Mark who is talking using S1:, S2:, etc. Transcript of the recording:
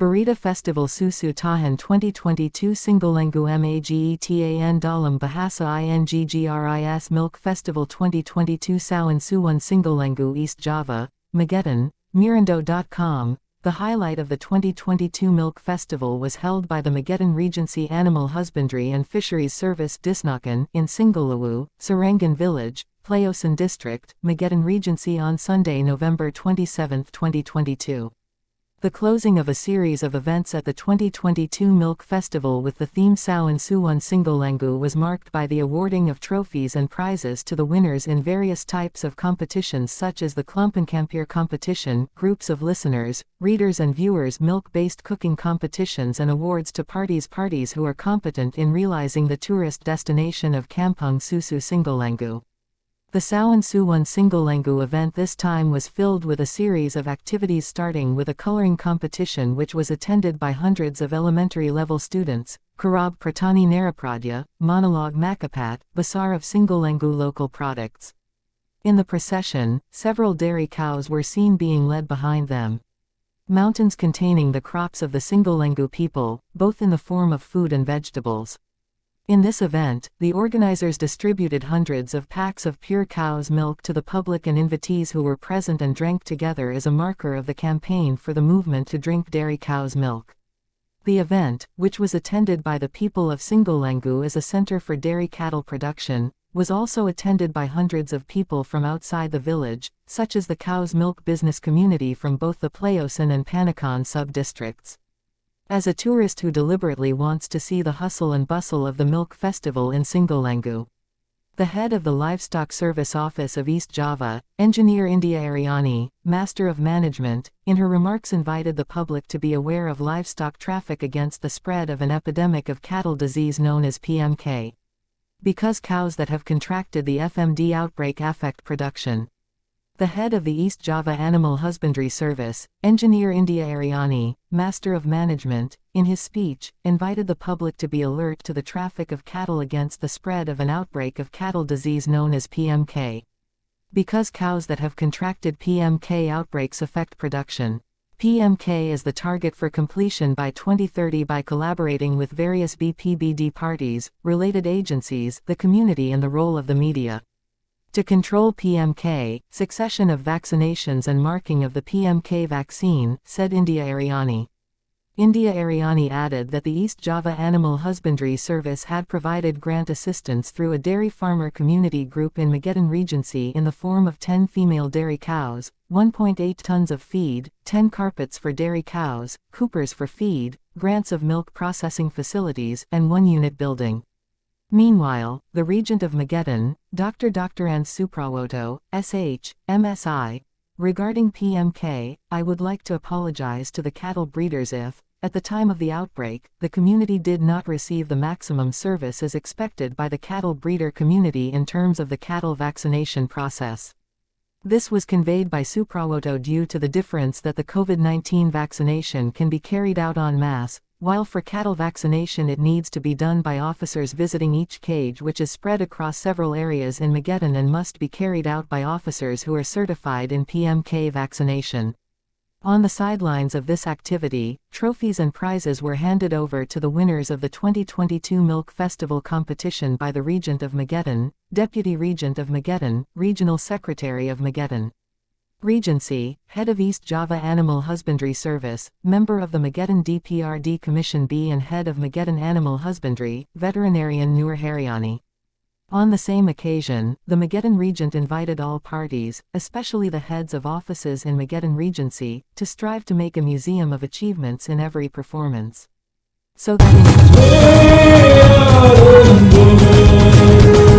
S1: BERITA Festival Susu Tahan 2022 Singolangu Magetan Dalam Bahasa INGGRIS Milk Festival 2022 Sawan Suwan Singolangu East Java, Magetan, Mirindo.com. The highlight of the 2022 Milk Festival was held by the Magetan Regency Animal Husbandry and Fisheries Service Disnakan in Singolangu, Sarangan Village, Playosan District, Magetan Regency on Sunday, November 27, 2022. The closing of a series of events at the 2022 Milk Festival with the theme Sawan Suwan Singolangu was marked by the awarding of trophies and prizes to the winners in various types of competitions such as the Klumpenkampir competition, groups of listeners, readers and viewers, milk-based cooking competitions, and awards to parties who are competent in realizing the tourist destination of Kampung Susu Singolangu. The Sawan Suwan Singolangu event this time was filled with a series of activities, starting with a coloring competition which was attended by hundreds of elementary-level students, Karab Pratani Narapradya, Monologue Makapat, Basar of Singolangu local products. In the procession, several dairy cows were seen being led behind them. Mountains containing the crops of the Singolangu people, both in the form of food and vegetables. In this event, the organizers distributed hundreds of packs of pure cow's milk to the public and invitees who were present and drank together as a marker of the campaign for the movement to drink dairy cow's milk. The event, which was attended by the people of Singolangu as a center for dairy cattle production, was also attended by hundreds of people from outside the village, such as the cow's milk business community from both the Playosan and Panakan sub-districts. As a tourist who deliberately wants to see the hustle and bustle of the Milk Festival in Singolangu, the head of the Livestock Service Office of East Java, Engineer India Ariani, Master of Management, in her remarks invited the public to be aware of livestock traffic against the spread of an epidemic of cattle disease known as PMK. Because cows that have contracted the FMD outbreak affect production. The head of the East Java Animal Husbandry Service, Engineer India Ariani, Master of Management, in his speech, invited the public to be alert to the traffic of cattle against the spread of an outbreak of cattle disease known as PMK. Because cows that have contracted PMK outbreaks affect production. PMK is the target for completion by 2030 by collaborating with various BPBD parties, related agencies, the community and the role of the media. To control PMK, succession of vaccinations and marking of the PMK vaccine, said India Ariani. India Ariani added that the East Java Animal Husbandry Service had provided grant assistance through a dairy farmer community group in Magetan Regency in the form of 10 female dairy cows, 1.8 tons of feed, 10 carpets for dairy cows, coopers for feed, grants of milk processing facilities, and 1 unit building. Meanwhile, the Regent of Magetan, Dr. Ann Suprawoto, SH, MSI, regarding PMK, I would like to apologize to the cattle breeders if, at the time of the outbreak, the community did not receive the maximum service as expected by the cattle breeder community in terms of the cattle vaccination process. This was conveyed by Suprawoto due to the difference that the COVID-19 vaccination can be carried out en masse, while for cattle vaccination it needs to be done by officers visiting each cage, which is spread across several areas in Magetan and must be carried out by officers who are certified in PMK vaccination. On the sidelines of this activity, trophies and prizes were handed over to the winners of the 2022 Milk Festival competition by the Regent of Magetan, Deputy Regent of Magetan, Regional Secretary of Magetan Regency, Head of East Java Animal Husbandry Service, Member of the Magetan DPRD Commission B and Head of Magetan Animal Husbandry, Veterinarian Nur Haryani. On the same occasion, the Magetan Regent invited all parties, especially the heads of offices in Magetan Regency, to strive to make a museum of achievements in every performance. So that in